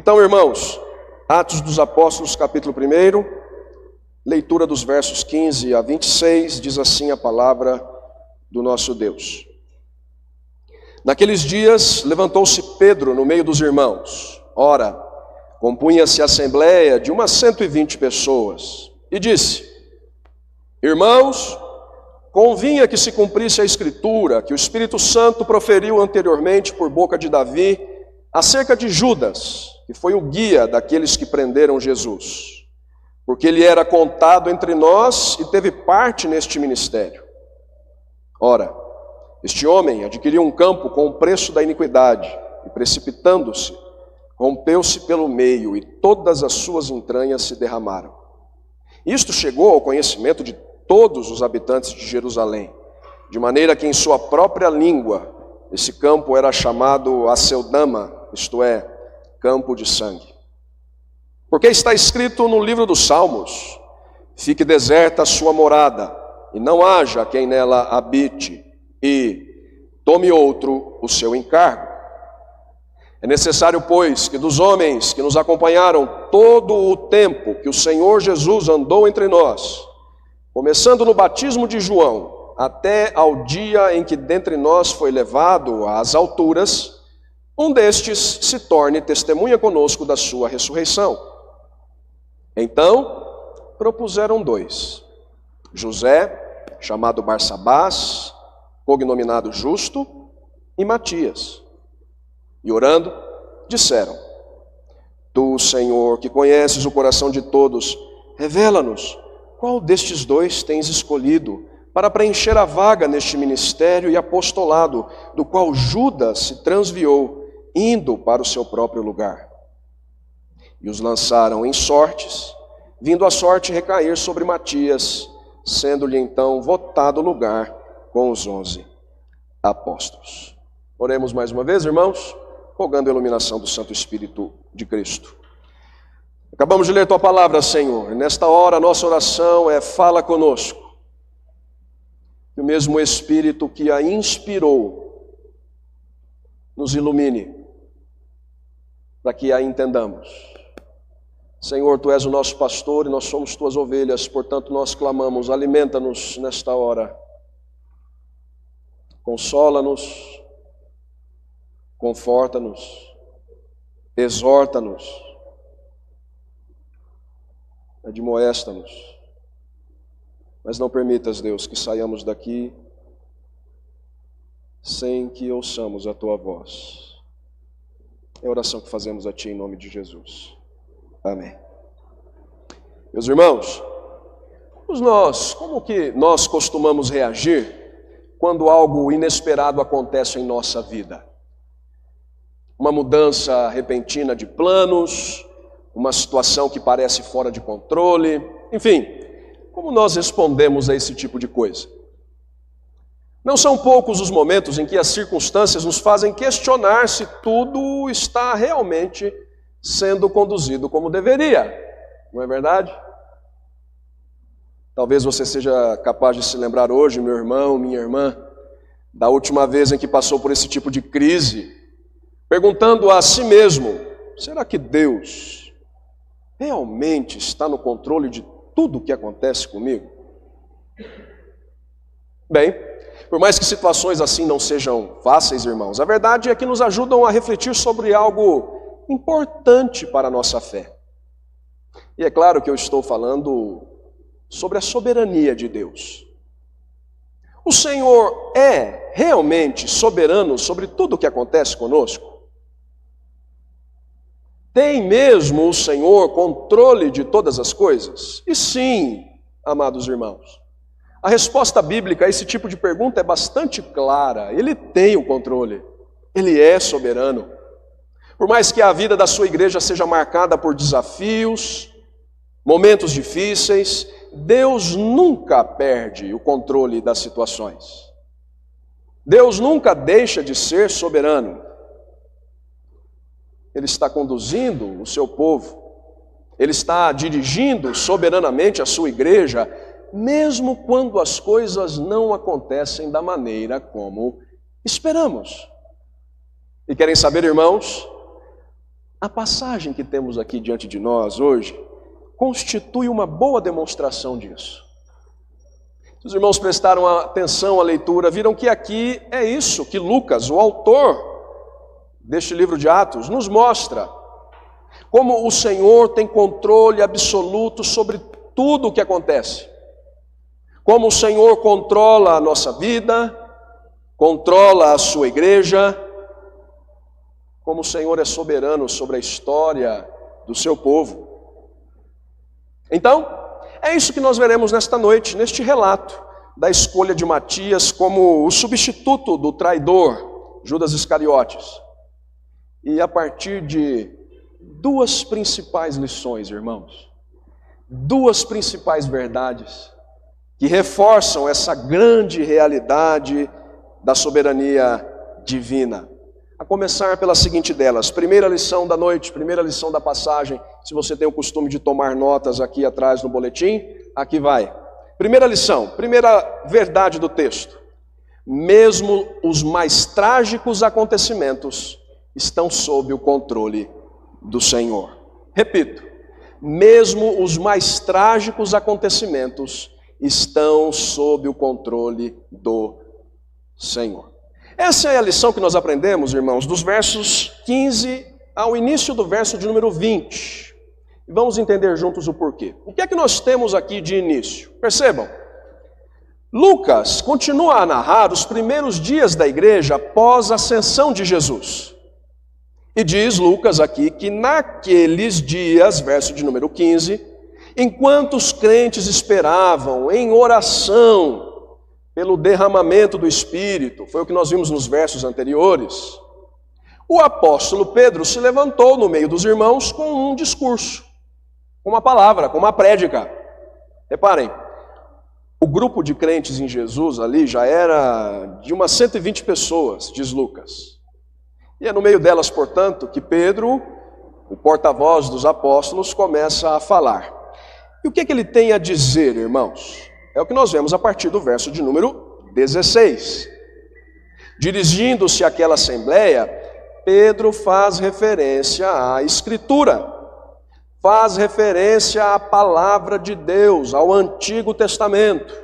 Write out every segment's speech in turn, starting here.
Então, irmãos, Atos dos Apóstolos, capítulo 1, leitura dos versos 15 a 26, diz assim a palavra do nosso Deus. Naqueles dias, levantou-se Pedro no meio dos irmãos. Ora, compunha-se a assembleia de umas 120 pessoas, e disse: Irmãos, convinha que se cumprisse a Escritura, que o Espírito Santo proferiu anteriormente por boca de Davi, acerca de Judas, que foi o guia daqueles que prenderam Jesus, porque ele era contado entre nós e teve parte neste ministério. Ora, este homem adquiriu um campo com o preço da iniquidade, e precipitando-se, rompeu-se pelo meio, e todas as suas entranhas se derramaram. Isto chegou ao conhecimento de todos os habitantes de Jerusalém, de maneira que em sua própria língua esse campo era chamado Aceldama, isto é, campo de sangue. Porque está escrito no livro dos Salmos: fique deserta a sua morada, e não haja quem nela habite, e tome outro o seu encargo. É necessário, pois, que dos homens que nos acompanharam todo o tempo que o Senhor Jesus andou entre nós, começando no batismo de João, até ao dia em que dentre nós foi levado às alturas, um destes se torne testemunha conosco da sua ressurreição. Então, propuseram 2, José, chamado Barsabás, cognominado Justo, e Matias. E orando, disseram: Tu, Senhor, que conheces o coração de todos, revela-nos qual destes 2 tens escolhido para preencher a vaga neste ministério e apostolado, do qual Judas se transviou, indo para o seu próprio lugar. E os lançaram em sortes, vindo a sorte recair sobre Matias, sendo-lhe então votado lugar com os 11 apóstolos. Oremos mais uma vez, irmãos, rogando a iluminação do Santo Espírito de Cristo. Acabamos de ler Tua palavra, Senhor, e nesta hora a nossa oração é: fala conosco. Que o mesmo Espírito que a inspirou nos ilumine, para que a entendamos. Senhor, Tu és o nosso pastor e nós somos Tuas ovelhas, portanto nós clamamos: alimenta-nos nesta hora. Consola-nos, conforta-nos, exorta-nos, admoesta-nos, mas não permitas, Deus, que saiamos daqui sem que ouçamos a Tua voz. É a oração que fazemos a Ti em nome de Jesus. Amém. Meus irmãos, como que nós costumamos reagir quando algo inesperado acontece em nossa vida? Uma mudança repentina de planos, uma situação que parece fora de controle, enfim, como nós respondemos a esse tipo de coisa? Não são poucos os momentos em que as circunstâncias nos fazem questionar se tudo está realmente sendo conduzido como deveria, não é verdade? Talvez você seja capaz de se lembrar hoje, meu irmão, minha irmã, da última vez em que passou por esse tipo de crise, perguntando a si mesmo: será que Deus realmente está no controle de tudo o que acontece comigo? Bem, por mais que situações assim não sejam fáceis, irmãos, a verdade é que nos ajudam a refletir sobre algo importante para a nossa fé. E é claro que eu estou falando sobre a soberania de Deus. O Senhor é realmente soberano sobre tudo o que acontece conosco? Tem mesmo o Senhor controle de todas as coisas? E sim, amados irmãos, a resposta bíblica a esse tipo de pergunta é bastante clara. Ele tem o controle, Ele é soberano. Por mais que a vida da sua igreja seja marcada por desafios, momentos difíceis, Deus nunca perde o controle das situações. Deus nunca deixa de ser soberano. Ele está conduzindo o seu povo, Ele está dirigindo soberanamente a sua igreja, mesmo quando as coisas não acontecem da maneira como esperamos. E querem saber, irmãos? A passagem que temos aqui diante de nós hoje constitui uma boa demonstração disso. Se os irmãos prestaram atenção à leitura, viram que aqui é isso que Lucas, o autor deste livro de Atos, nos mostra. Como o Senhor tem controle absoluto sobre tudo o que acontece. Como o Senhor controla a nossa vida, controla a sua igreja, como o Senhor é soberano sobre a história do seu povo. Então, é isso que nós veremos nesta noite, neste relato da escolha de Matias como o substituto do traidor, Judas Iscariotes. E a partir de duas principais lições, irmãos, duas principais verdades que reforçam essa grande realidade da soberania divina. A começar pela seguinte delas, primeira lição da noite, primeira lição da passagem. Se você tem o costume de tomar notas aqui atrás no boletim, aqui vai. Primeira lição, primeira verdade do texto. Mesmo os mais trágicos acontecimentos estão sob o controle do Senhor. Repito, mesmo os mais trágicos acontecimentos estão sob o controle do Senhor. Essa é a lição que nós aprendemos, irmãos, dos versos 15 ao início do verso de número 20. E vamos entender juntos o porquê. O que é que nós temos aqui de início? Percebam, Lucas continua a narrar os primeiros dias da igreja após a ascensão de Jesus. E diz Lucas aqui que naqueles dias, verso de número 15, enquanto os crentes esperavam em oração pelo derramamento do Espírito, foi o que nós vimos nos versos anteriores, o apóstolo Pedro se levantou no meio dos irmãos com um discurso, com uma palavra, com uma prédica. Reparem, o grupo de crentes em Jesus ali já era de umas 120 pessoas, diz Lucas. E é no meio delas, portanto, que Pedro, o porta-voz dos apóstolos, começa a falar. E o que é que ele tem a dizer, irmãos? É o que nós vemos a partir do verso de número 16. Dirigindo-se àquela assembleia, Pedro faz referência à Escritura, faz referência à palavra de Deus, ao Antigo Testamento,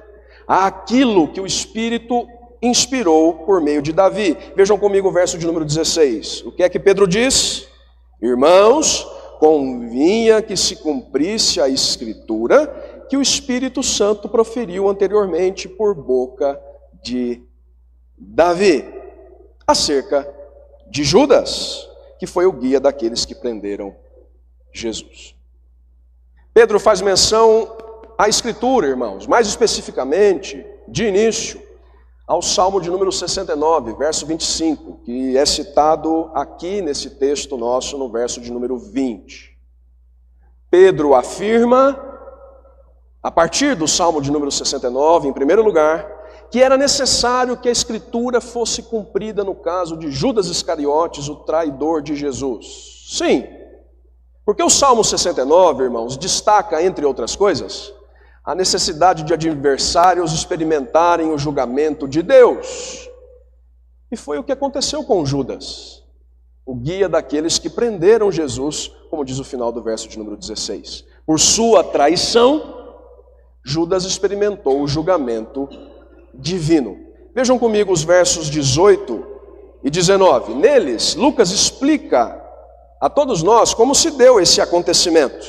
àquilo que o Espírito inspirou por meio de Davi. Vejam comigo o verso de número 16. O que é que Pedro diz? Irmãos, convinha que se cumprisse a Escritura que o Espírito Santo proferiu anteriormente por boca de Davi, acerca de Judas, que foi o guia daqueles que prenderam Jesus. Pedro faz menção à Escritura, irmãos, mais especificamente, de início, ao Salmo de número 69, verso 25, que é citado aqui nesse texto nosso, no verso de número 20. Pedro afirma, a partir do Salmo de número 69, em primeiro lugar, que era necessário que a Escritura fosse cumprida no caso de Judas Iscariotes, o traidor de Jesus. Sim, porque o Salmo 69, irmãos, destaca, entre outras coisas, a necessidade de adversários experimentarem o julgamento de Deus. E foi o que aconteceu com Judas, o guia daqueles que prenderam Jesus, como diz o final do verso de número 16. Por sua traição, Judas experimentou o julgamento divino. Vejam comigo os versos 18 e 19. Neles, Lucas explica a todos nós como se deu esse acontecimento.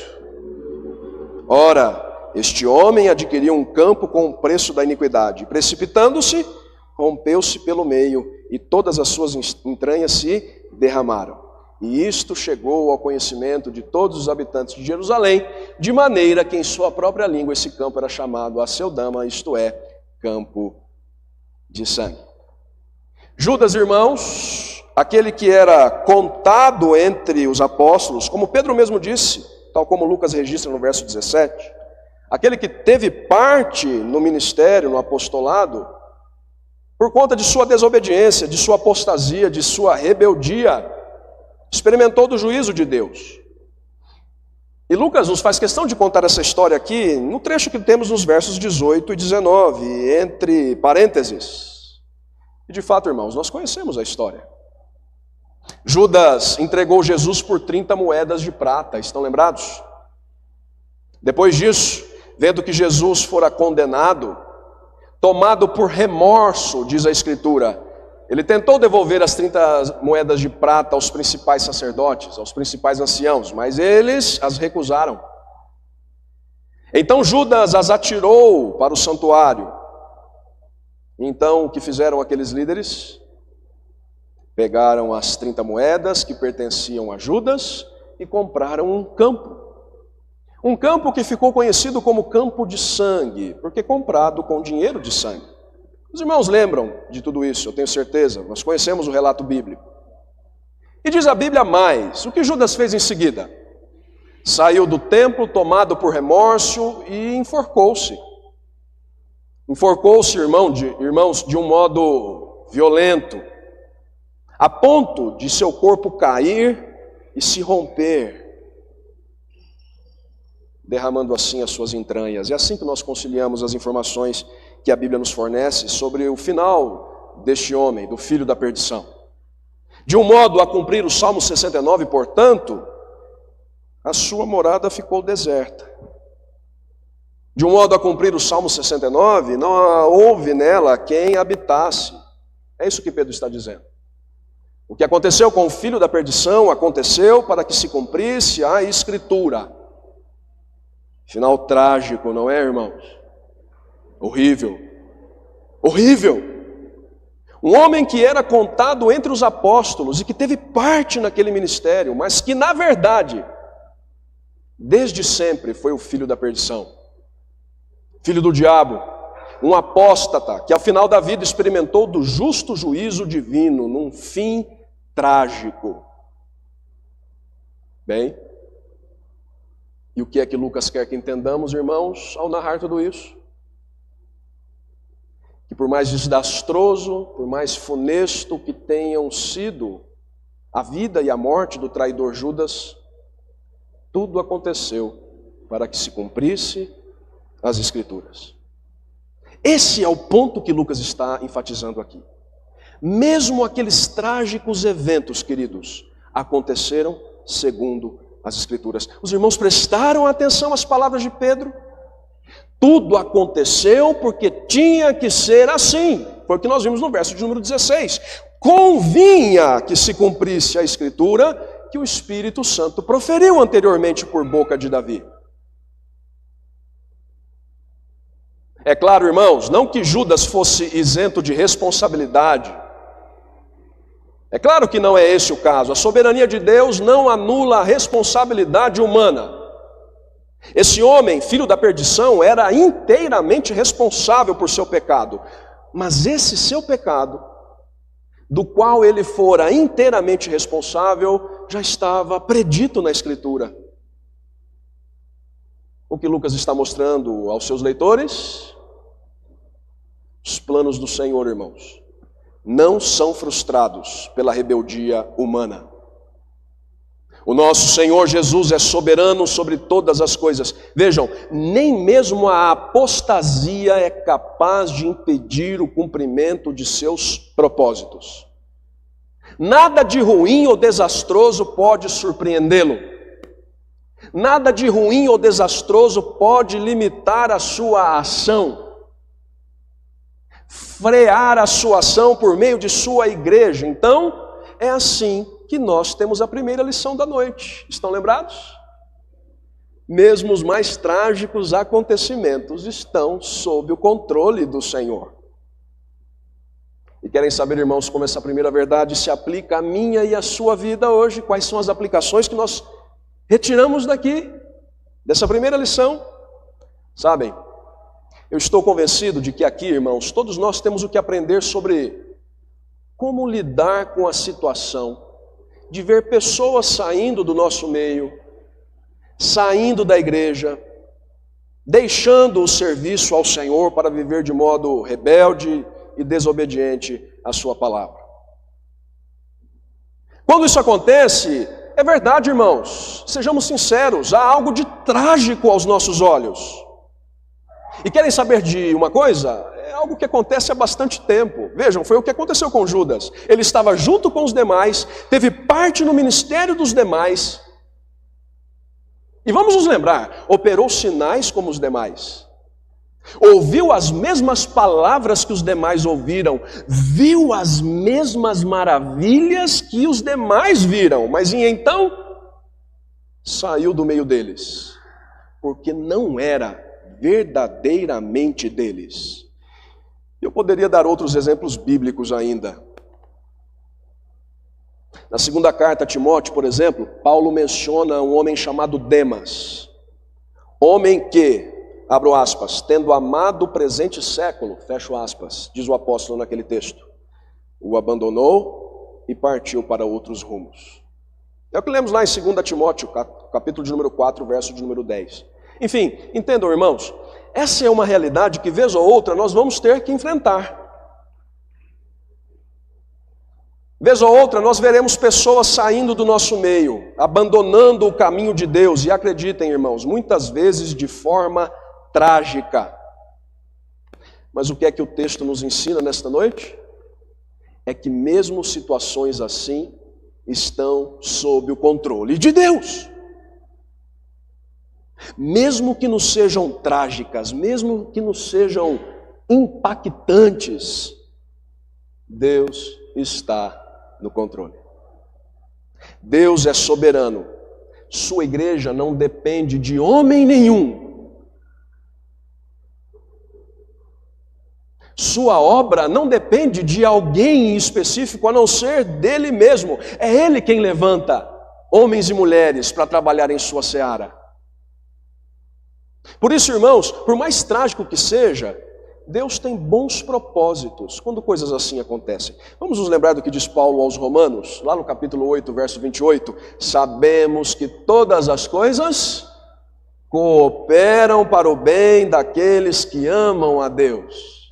Ora, este homem adquiriu um campo com o preço da iniquidade. Precipitando-se, rompeu-se pelo meio e todas as suas entranhas se derramaram. E isto chegou ao conhecimento de todos os habitantes de Jerusalém, de maneira que em sua própria língua esse campo era chamado Aceldama, isto é, campo de sangue. Judas, irmãos, aquele que era contado entre os apóstolos, como Pedro mesmo disse, tal como Lucas registra no verso 17, aquele que teve parte no ministério, no apostolado, por conta de sua desobediência, de sua apostasia, de sua rebeldia, experimentou do juízo de Deus. E Lucas nos faz questão de contar essa história aqui, no trecho que temos nos versos 18 e 19, entre parênteses. E de fato, irmãos, nós conhecemos a história. Judas entregou Jesus por 30 moedas de prata, estão lembrados? Depois disso, vendo que Jesus fora condenado, tomado por remorso, diz a Escritura, ele tentou devolver as 30 moedas de prata aos principais sacerdotes, aos principais anciãos, mas eles as recusaram. Então Judas as atirou para o santuário. Então o que fizeram aqueles líderes? Pegaram as 30 moedas que pertenciam a Judas e compraram um campo. Um campo que ficou conhecido como campo de sangue, porque comprado com dinheiro de sangue. Os irmãos lembram de tudo isso, eu tenho certeza, nós conhecemos o relato bíblico. E diz a Bíblia mais, o que Judas fez em seguida? Saiu do templo tomado por remorso e enforcou-se. Enforcou-se, irmãos, de um modo violento, a ponto de seu corpo cair e se romper, derramando assim as suas entranhas. É assim que nós conciliamos as informações que a Bíblia nos fornece sobre o final deste homem, do filho da perdição. De um modo a cumprir o Salmo 69, portanto, a sua morada ficou deserta. De um modo a cumprir o Salmo 69, não houve nela quem habitasse. É isso que Pedro está dizendo. O que aconteceu com o filho da perdição aconteceu para que se cumprisse a Escritura. Final trágico, não é, irmãos? Horrível. Horrível. Um homem que era contado entre os apóstolos e que teve parte naquele ministério, mas que na verdade, desde sempre foi o filho da perdição. Filho do diabo. Um apóstata que ao final da vida experimentou do justo juízo divino num fim trágico. Bem, e o que é que Lucas quer que entendamos, irmãos, ao narrar tudo isso? Que por mais desastroso, por mais funesto que tenham sido a vida e a morte do traidor Judas, tudo aconteceu para que se cumprisse as Escrituras. Esse é o ponto que Lucas está enfatizando aqui. Mesmo aqueles trágicos eventos, queridos, aconteceram segundo as Escrituras. Os irmãos prestaram atenção às palavras de Pedro? Tudo aconteceu porque tinha que ser assim. Foi o que nós vimos no verso de número 16. Convinha que se cumprisse a Escritura que o Espírito Santo proferiu anteriormente por boca de Davi. É claro, irmãos, não que Judas fosse isento de responsabilidade. É claro que não é esse o caso. A soberania de Deus não anula a responsabilidade humana. Esse homem, filho da perdição, era inteiramente responsável por seu pecado. Mas esse seu pecado, do qual ele fora inteiramente responsável, já estava predito na Escritura. O que Lucas está mostrando aos seus leitores? Os planos do Senhor, irmãos, não são frustrados pela rebeldia humana. O nosso Senhor Jesus é soberano sobre todas as coisas. Vejam, nem mesmo a apostasia é capaz de impedir o cumprimento de seus propósitos. Nada de ruim ou desastroso pode surpreendê-lo. Nada de ruim ou desastroso pode limitar a sua ação, frear a sua ação por meio de sua igreja. Então, é assim que nós temos a primeira lição da noite. Estão lembrados? Mesmo os mais trágicos acontecimentos estão sob o controle do Senhor. E querem saber, irmãos, como essa primeira verdade se aplica à minha e à sua vida hoje? Quais são as aplicações que nós retiramos daqui, dessa primeira lição? Sabem, eu estou convencido de que aqui, irmãos, todos nós temos o que aprender sobre como lidar com a situação de ver pessoas saindo do nosso meio, saindo da igreja, deixando o serviço ao Senhor para viver de modo rebelde e desobediente à sua palavra. Quando isso acontece, é verdade, irmãos, sejamos sinceros, há algo de trágico aos nossos olhos. E querem saber de uma coisa? É algo que acontece há bastante tempo. Vejam, foi o que aconteceu com Judas. Ele estava junto com os demais, teve parte no ministério dos demais. E vamos nos lembrar, operou sinais como os demais. Ouviu as mesmas palavras que os demais ouviram, viu as mesmas maravilhas que os demais viram, mas e então saiu do meio deles, porque não era verdadeiramente deles. Eu poderia dar outros exemplos bíblicos ainda. Na segunda carta a Timóteo, por exemplo, Paulo menciona um homem chamado Demas, homem que, abro aspas, tendo amado o presente século, fecho aspas, diz o apóstolo naquele texto, o abandonou e partiu para outros rumos. É o que lemos lá em 2 Timóteo, capítulo de número 4, verso de número 10. Enfim, entendam, irmãos, essa é uma realidade que, vez ou outra, nós vamos ter que enfrentar. Vez ou outra, nós veremos pessoas saindo do nosso meio, abandonando o caminho de Deus, e acreditem, irmãos, muitas vezes de forma trágica. Mas o que é que o texto nos ensina nesta noite? É que mesmo situações assim estão sob o controle de Deus. Mesmo que nos sejam trágicas, mesmo que nos sejam impactantes, Deus está no controle. Deus é soberano. Sua igreja não depende de homem nenhum. Sua obra não depende de alguém em específico, a não ser dele mesmo. É ele quem levanta homens e mulheres para trabalhar em sua seara. Por isso, irmãos, por mais trágico que seja, Deus tem bons propósitos quando coisas assim acontecem. Vamos nos lembrar do que diz Paulo aos Romanos, lá no capítulo 8, verso 28. Sabemos que todas as coisas cooperam para o bem daqueles que amam a Deus,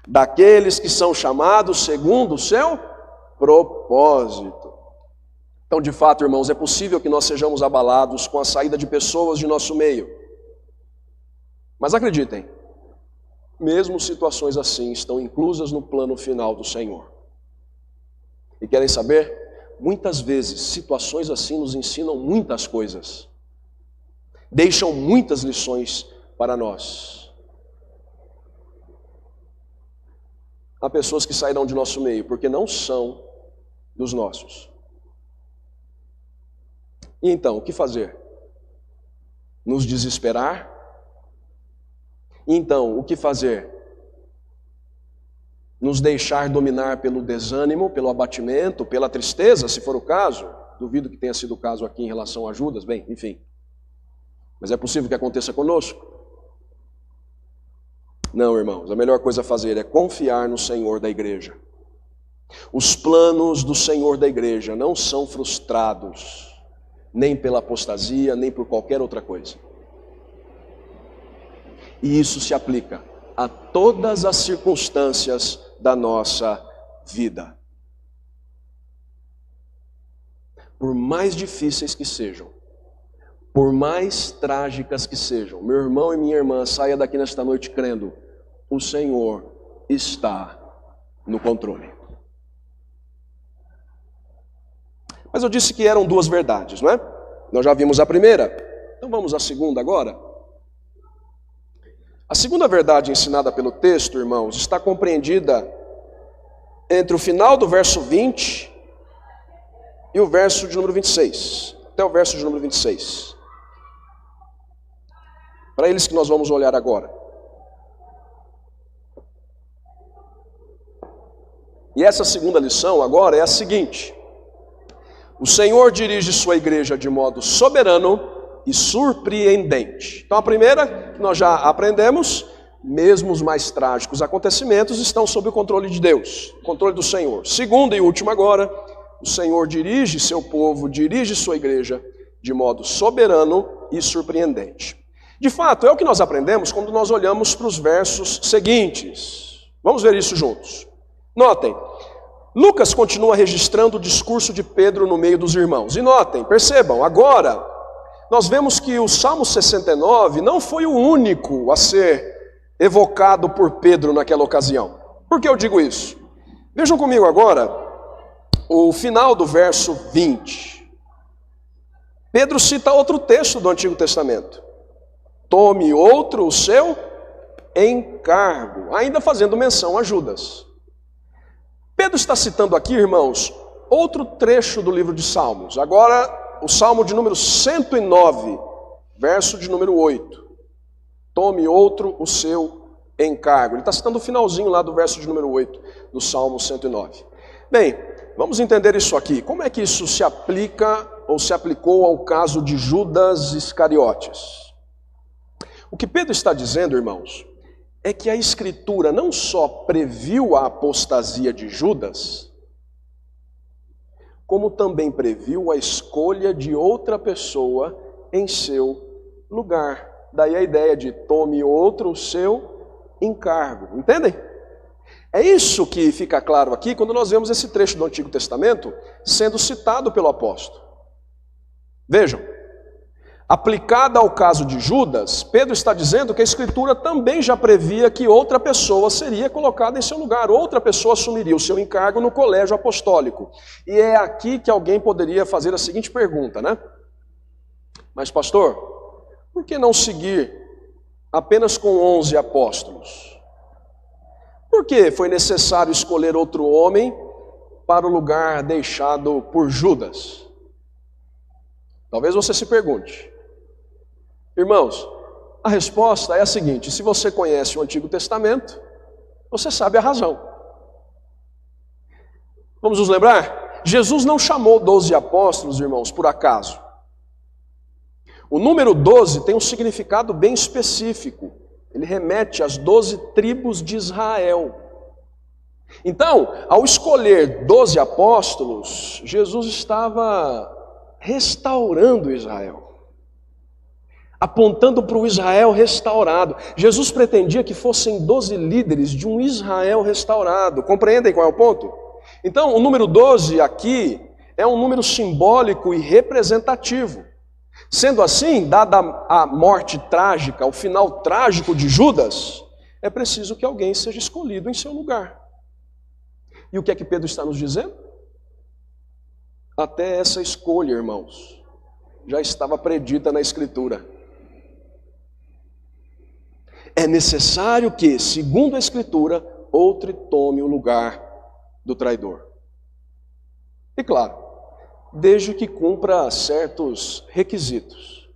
daqueles que são chamados segundo o seu propósito. Então, de fato, irmãos, é possível que nós sejamos abalados com a saída de pessoas de nosso meio. Mas acreditem, mesmo situações assim estão inclusas no plano final do Senhor. E querem saber? Muitas vezes, situações assim nos ensinam muitas coisas. Deixam muitas lições para nós. Há pessoas que sairão de nosso meio porque não são dos nossos. E então, o que fazer? Nos desesperar? Então, o que fazer? Nos deixar dominar pelo desânimo, pelo abatimento, pela tristeza, se for o caso? Duvido que tenha sido o caso aqui em relação a Judas, bem, enfim. Mas é possível que aconteça conosco? Não, irmãos, a melhor coisa a fazer é confiar no Senhor da igreja. Os planos do Senhor da igreja não são frustrados, nem pela apostasia, nem por qualquer outra coisa. E isso se aplica a todas as circunstâncias da nossa vida. Por mais difíceis que sejam, por mais trágicas que sejam, meu irmão e minha irmã, saia daqui nesta noite crendo, o Senhor está no controle. Mas eu disse que eram duas verdades, não é? Nós já vimos a primeira, então vamos à segunda agora. A segunda verdade ensinada pelo texto, irmãos, está compreendida entre o final do verso 20 e o verso de número 26. Até o verso de número 26. Para eles que nós vamos olhar agora. E essa segunda lição agora é a seguinte: o Senhor dirige sua igreja de modo soberano e surpreendente. Então a primeira que nós já aprendemos, mesmo os mais trágicos acontecimentos estão sob o controle de Deus, o controle do Senhor. Segunda e última agora, o Senhor dirige seu povo, dirige sua igreja de modo soberano e surpreendente. De fato, é o que nós aprendemos quando nós olhamos para os versos seguintes. Vamos ver isso juntos. Notem, Lucas continua registrando o discurso de Pedro no meio dos irmãos. E notem, percebam, agora nós vemos que o Salmo 69 não foi o único a ser evocado por Pedro naquela ocasião. Por que eu digo isso? Vejam comigo agora o final do verso 20. Pedro cita outro texto do Antigo Testamento. Tome outro o seu encargo, ainda fazendo menção a Judas. Pedro está citando aqui, irmãos, outro trecho do livro de Salmos. Agora, o Salmo de número 109, verso de número 8. Tome outro o seu encargo. Ele está citando o finalzinho lá do verso de número 8, do Salmo 109. Bem, vamos entender isso aqui. Como é que isso se aplica ou se aplicou ao caso de Judas Iscariotes? O que Pedro está dizendo, irmãos, é que a Escritura não só previu a apostasia de Judas, como também previu a escolha de outra pessoa em seu lugar. Daí a ideia de tome outro o seu encargo. Entendem? É isso que fica claro aqui quando nós vemos esse trecho do Antigo Testamento sendo citado pelo apóstolo. Vejam, aplicada ao caso de Judas, Pedro está dizendo que a Escritura também já previa que outra pessoa seria colocada em seu lugar, outra pessoa assumiria o seu encargo no colégio apostólico. E é aqui que alguém poderia fazer a seguinte pergunta, né? Mas pastor, por que não seguir apenas com 11 apóstolos? Por que foi necessário escolher outro homem para o lugar deixado por Judas? Talvez você se pergunte. Irmãos, a resposta é a seguinte: se você conhece o Antigo Testamento, você sabe a razão. Vamos nos lembrar? Jesus não chamou 12 apóstolos, irmãos, por acaso. O número 12 tem um significado bem específico. Ele remete às 12 tribos de Israel. Então, ao escolher 12 apóstolos, Jesus estava restaurando Israel, apontando para o Israel restaurado. Jesus pretendia que fossem 12 líderes de um Israel restaurado. Compreendem qual é o ponto? Então, o número 12 aqui é um número simbólico e representativo. Sendo assim, dada a morte trágica, o final trágico de Judas, é preciso que alguém seja escolhido em seu lugar. E o que é que Pedro está nos dizendo? Até essa escolha, irmãos, já estava predita na Escritura. É necessário que, segundo a Escritura, outro tome o lugar do traidor. E claro, desde que cumpra certos requisitos,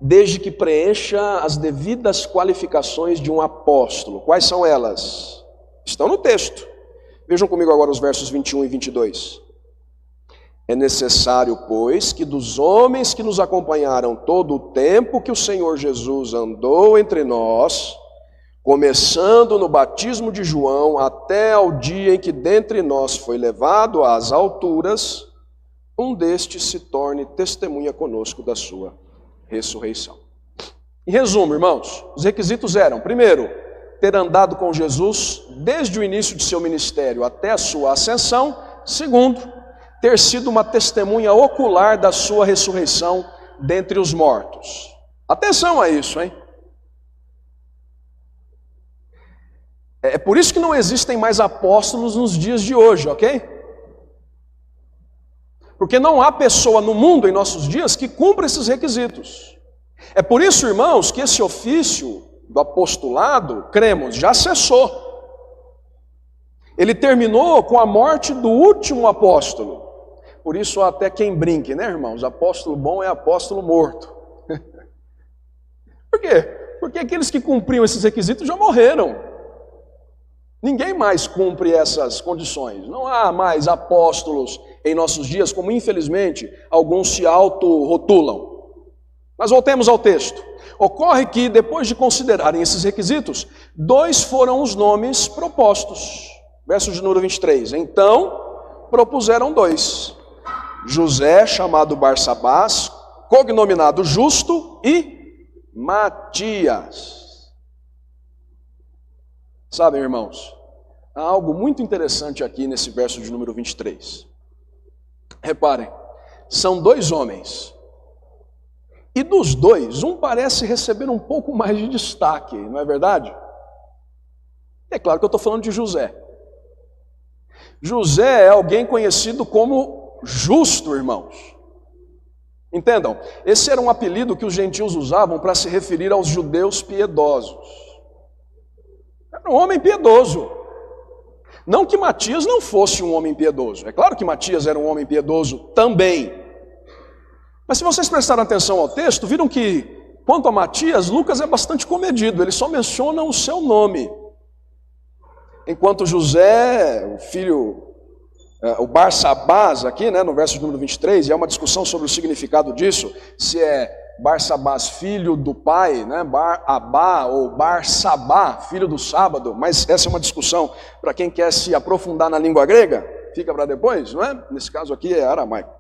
desde que preencha as devidas qualificações de um apóstolo. Quais são elas? Estão no texto. Vejam comigo agora os versos 21 e 22. É necessário, pois, que dos homens que nos acompanharam todo o tempo que o Senhor Jesus andou entre nós, começando no batismo de João até ao dia em que dentre nós foi levado às alturas, um destes se torne testemunha conosco da sua ressurreição. Em resumo, irmãos, os requisitos eram: primeiro, ter andado com Jesus desde o início de seu ministério até a sua ascensão; segundo, ter sido uma testemunha ocular da sua ressurreição dentre os mortos. Atenção a isso, hein? É por isso que não existem mais apóstolos nos dias de hoje, ok? Porque não há pessoa no mundo em nossos dias que cumpra esses requisitos. É por isso, irmãos, que esse ofício do apostolado, cremos, já cessou. Ele terminou com a morte do último apóstolo. Por isso até quem brinque, né, irmãos? Apóstolo bom é apóstolo morto. Por quê? Porque aqueles que cumpriam esses requisitos já morreram. Ninguém mais cumpre essas condições. Não há mais apóstolos em nossos dias, como infelizmente alguns se auto-rotulam. Mas voltemos ao texto. Ocorre que, depois de considerarem esses requisitos, 2 foram os nomes propostos. Verso de número 23. Então, propuseram 2. José, chamado Barsabás, cognominado Justo, e Matias. Sabem, irmãos, há algo muito interessante aqui nesse verso de número 23. Reparem, são 2 homens. E dos dois, um parece receber um pouco mais de destaque, não é verdade? É claro que eu estou falando de José. José é alguém conhecido como justo, irmãos. Entendam, esse era um apelido que os gentios usavam para se referir aos judeus piedosos. Era um homem piedoso. Não que Matias não fosse um homem piedoso. É claro que Matias era um homem piedoso também. Mas se vocês prestaram atenção ao texto, viram que, quanto a Matias, Lucas é bastante comedido. Ele só menciona o seu nome. Enquanto José, o filho, o Barsabás aqui, né, no verso número 23, e há uma discussão sobre o significado disso, se é Barsabás, filho do pai, né, Bar-Abá ou Barsabá, filho do sábado, mas essa é uma discussão para quem quer se aprofundar na língua grega, fica para depois, não é? Nesse caso aqui é aramaico.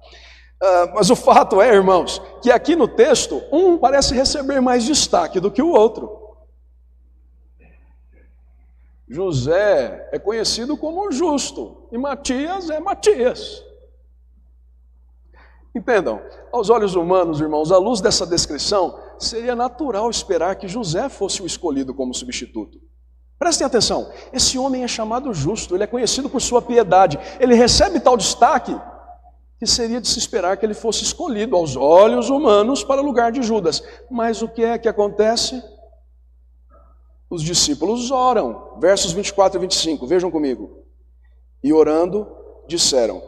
Mas o fato é, irmãos, que aqui no texto, um parece receber mais destaque do que o outro. José é conhecido como justo, e Matias é Matias. Entendam, aos olhos humanos, irmãos, à luz dessa descrição, seria natural esperar que José fosse o escolhido como substituto. Prestem atenção, esse homem é chamado justo, ele é conhecido por sua piedade, ele recebe tal destaque que seria de se esperar que ele fosse escolhido aos olhos humanos para o lugar de Judas. Mas o que é que acontece? Os discípulos oram, versos 24 e 25, vejam comigo. E orando, disseram: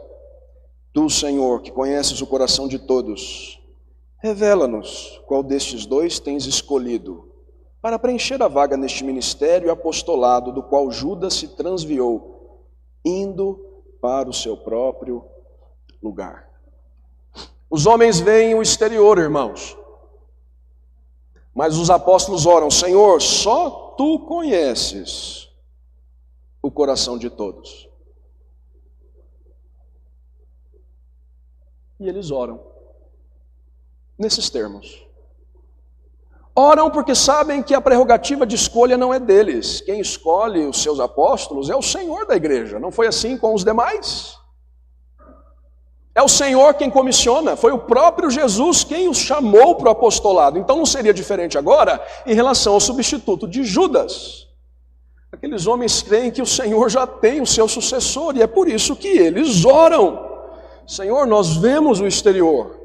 Tu, Senhor, que conheces o coração de todos, revela-nos qual destes dois tens escolhido, para preencher a vaga neste ministério e apostolado, do qual Judas se transviou, indo para o seu próprio lugar. Os homens veem o exterior, irmãos, mas os apóstolos oram: Senhor, só Tu conheces o coração de todos. E eles oram nesses termos. Oram porque sabem que a prerrogativa de escolha não é deles. Quem escolhe os seus apóstolos é o Senhor da igreja. Não foi assim com os demais? É o Senhor quem comissiona, foi o próprio Jesus quem os chamou para o apostolado. Então não seria diferente agora em relação ao substituto de Judas. Aqueles homens creem que o Senhor já tem o seu sucessor, e é por isso que eles oram. Senhor, nós vemos o exterior,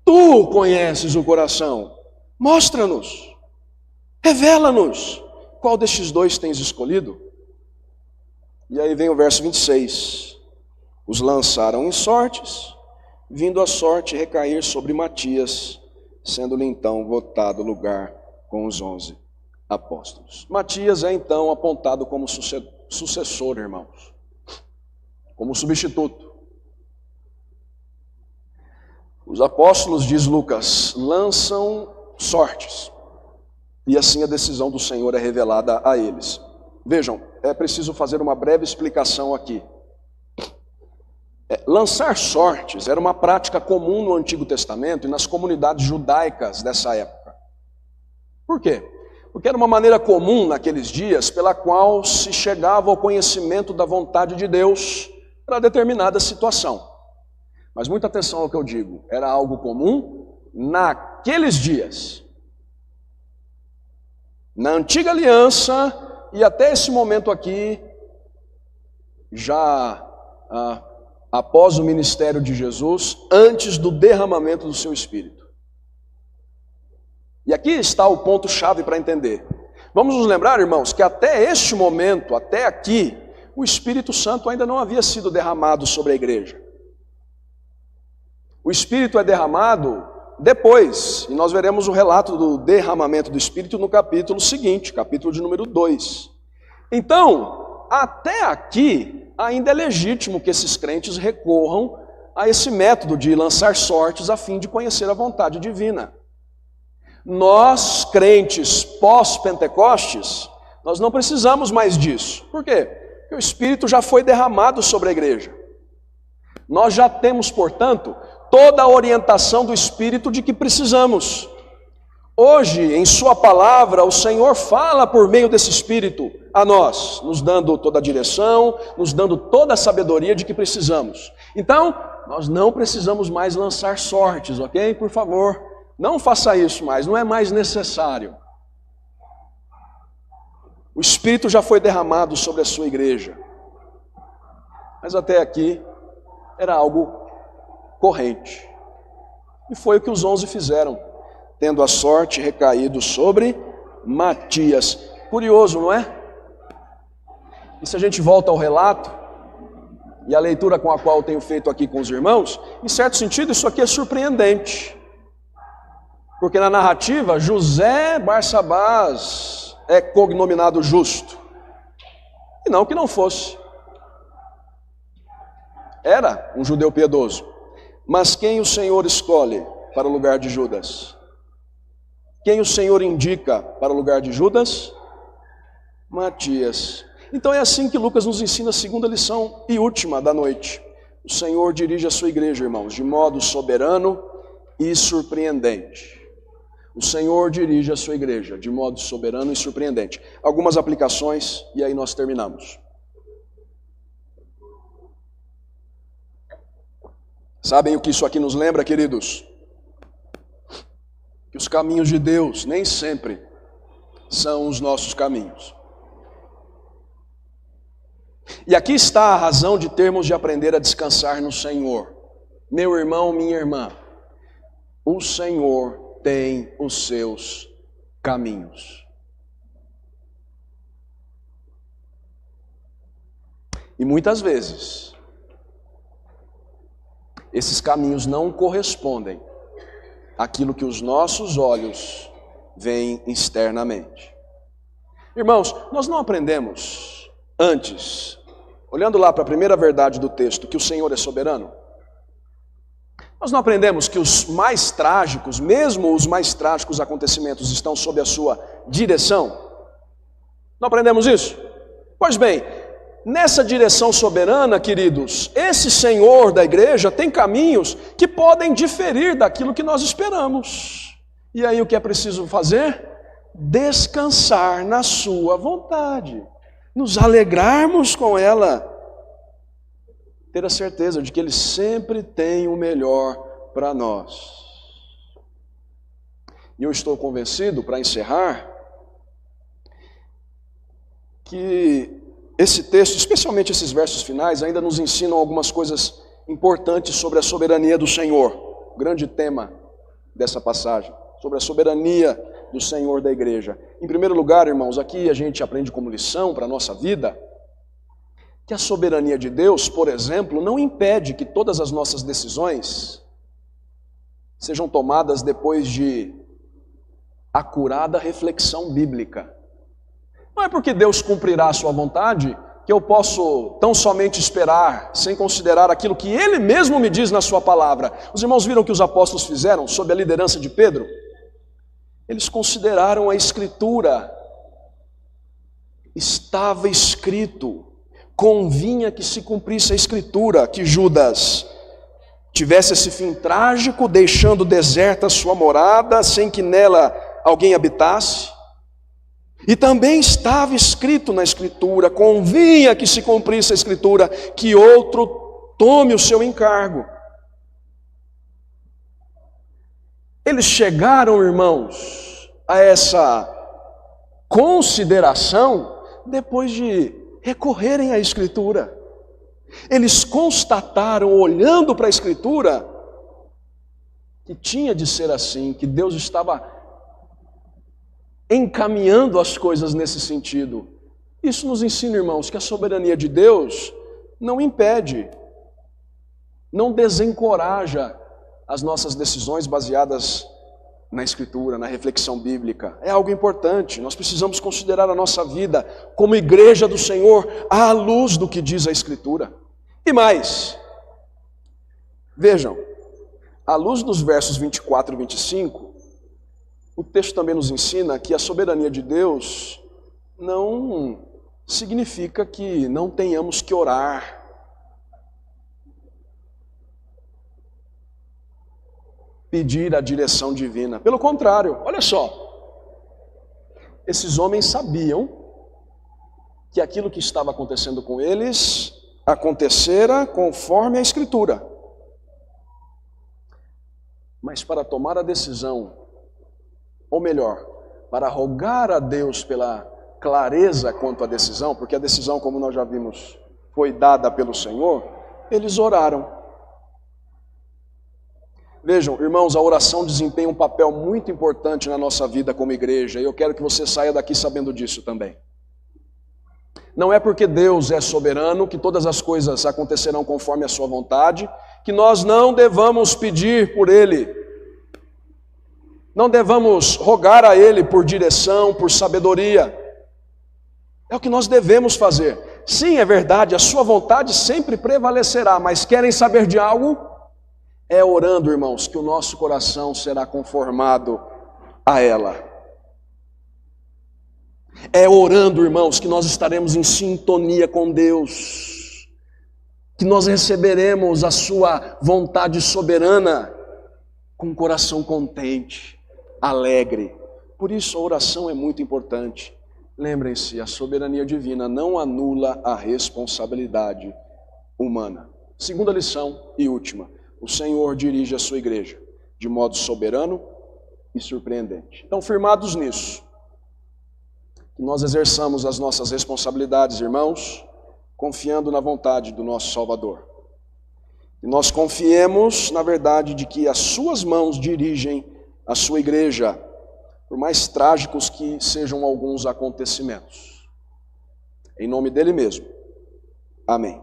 Tu conheces o coração, mostra-nos, revela-nos, qual destes dois tens escolhido? E aí vem o verso 26. Os lançaram em sortes, vindo a sorte recair sobre Matias, sendo-lhe então votado lugar com os 11 apóstolos. Matias é então apontado como sucessor, irmãos, como substituto. Os apóstolos, diz Lucas, lançam sortes, e assim a decisão do Senhor é revelada a eles. Vejam, é preciso fazer uma breve explicação aqui. Lançar sortes era uma prática comum no Antigo Testamento e nas comunidades judaicas dessa época. Por quê? Porque era uma maneira comum naqueles dias pela qual se chegava ao conhecimento da vontade de Deus para determinada situação. Mas muita atenção ao que eu digo, era algo comum naqueles dias. Na antiga aliança e até esse momento aqui, já após o ministério de Jesus, antes do derramamento do seu Espírito. E aqui está o ponto-chave para entender. Vamos nos lembrar, irmãos, que até este momento, até aqui, o Espírito Santo ainda não havia sido derramado sobre a igreja. O Espírito é derramado depois, e nós veremos o relato do derramamento do Espírito no capítulo seguinte, capítulo de número 2. Então, até aqui, ainda é legítimo que esses crentes recorram a esse método de lançar sortes a fim de conhecer a vontade divina. Nós, crentes pós-Pentecostes, nós não precisamos mais disso. Por quê? Porque o Espírito já foi derramado sobre a igreja. Nós já temos, portanto, toda a orientação do Espírito de que precisamos. Hoje, em Sua palavra, o Senhor fala por meio desse Espírito a nós, nos dando toda a direção, nos dando toda a sabedoria de que precisamos. Então, nós não precisamos mais lançar sortes, ok? Por favor, Não faça isso mais, não é mais necessário. O Espírito já foi derramado sobre a sua igreja. Mas até aqui era algo corrente. E foi o que os 11 fizeram, tendo a sorte recaído sobre Matias. Curioso, não é? E se a gente volta ao relato, e a leitura com a qual eu tenho feito aqui com os irmãos, em certo sentido isso aqui é surpreendente. Porque na narrativa, José Barsabás é cognominado justo. E não que não fosse. Era um judeu piedoso. Mas quem o Senhor escolhe para o lugar de Judas? Quem o Senhor indica para o lugar de Judas? Matias. Então é assim que Lucas nos ensina a segunda lição e última da noite. O Senhor dirige a sua igreja, irmãos, de modo soberano e surpreendente. O Senhor dirige a sua igreja de modo soberano e surpreendente. Algumas aplicações e aí nós terminamos. Sabem o que isso aqui nos lembra, queridos? Que os caminhos de Deus nem sempre são os nossos caminhos. E aqui está a razão de termos de aprender a descansar no Senhor. Meu irmão, minha irmã, o Senhor tem os seus caminhos. E muitas vezes, esses caminhos não correspondem àquilo que os nossos olhos veem externamente. Irmãos, nós não aprendemos antes, olhando lá para a primeira verdade do texto, que o Senhor é soberano? Nós não aprendemos que os mais trágicos, mesmo os mais trágicos acontecimentos estão sob a sua direção? Não aprendemos isso? Pois bem, nessa direção soberana, queridos, esse Senhor da igreja tem caminhos que podem diferir daquilo que nós esperamos. E aí o que é preciso fazer? Descansar na sua vontade, nos alegrarmos com ela, ter a certeza de que Ele sempre tem o melhor para nós. E eu estou convencido, para encerrar, que esse texto, especialmente esses versos finais, ainda nos ensinam algumas coisas importantes sobre a soberania do Senhor. O grande tema dessa passagem, sobre a soberania do Senhor da igreja. Em primeiro lugar, irmãos, aqui a gente aprende como lição para a nossa vida, que a soberania de Deus, por exemplo, não impede que todas as nossas decisões sejam tomadas depois de acurada reflexão bíblica. Não é porque Deus cumprirá a sua vontade que eu posso tão somente esperar, sem considerar aquilo que Ele mesmo me diz na sua palavra. Os irmãos viram o que os apóstolos fizeram sob a liderança de Pedro? Eles consideraram a Escritura. Estava escrito, convinha que se cumprisse a Escritura, que Judas tivesse esse fim trágico, deixando deserta a sua morada, sem que nela alguém habitasse. E também estava escrito na Escritura, convinha que se cumprisse a Escritura, que outro tome o seu encargo. Eles chegaram, irmãos, a essa consideração depois de recorrerem à Escritura. Eles constataram, olhando para a Escritura, que tinha de ser assim, que Deus estava encaminhando as coisas nesse sentido. Isso nos ensina, irmãos, que a soberania de Deus não impede, não desencoraja as nossas decisões baseadas na Escritura, na reflexão bíblica. É algo importante, nós precisamos considerar a nossa vida como igreja do Senhor à luz do que diz a Escritura. E mais, vejam, à luz dos versos 24 e 25, o texto também nos ensina que a soberania de Deus não significa que não tenhamos que orar, pedir a direção divina. Pelo contrário, olha só, esses homens sabiam que aquilo que estava acontecendo com eles acontecera conforme a Escritura. Mas para tomar a decisão, ou melhor, para rogar a Deus pela clareza quanto à decisão, porque a decisão, como nós já vimos, foi dada pelo Senhor, eles oraram. Vejam, irmãos, a oração desempenha um papel muito importante na nossa vida como igreja, e eu quero que você saia daqui sabendo disso também. Não é porque Deus é soberano que todas as coisas acontecerão conforme a sua vontade, que nós não devamos pedir por Ele. Não devamos rogar a Ele por direção, por sabedoria. É o que nós devemos fazer. Sim, é verdade, a sua vontade sempre prevalecerá, mas querem saber de algo? É orando, irmãos, que o nosso coração será conformado a ela. É orando, irmãos, que nós estaremos em sintonia com Deus, que nós receberemos a sua vontade soberana com o coração contente, alegre. Por isso a oração é muito importante. Lembrem-se, a soberania divina não anula a responsabilidade humana. Segunda lição e última, o Senhor dirige a sua igreja de modo soberano e surpreendente. Então, firmados nisso, que nós exerçamos as nossas responsabilidades, irmãos, confiando na vontade do nosso Salvador. E nós confiemos na verdade de que as suas mãos dirigem a sua igreja, por mais trágicos que sejam alguns acontecimentos. Em nome dele mesmo. Amém.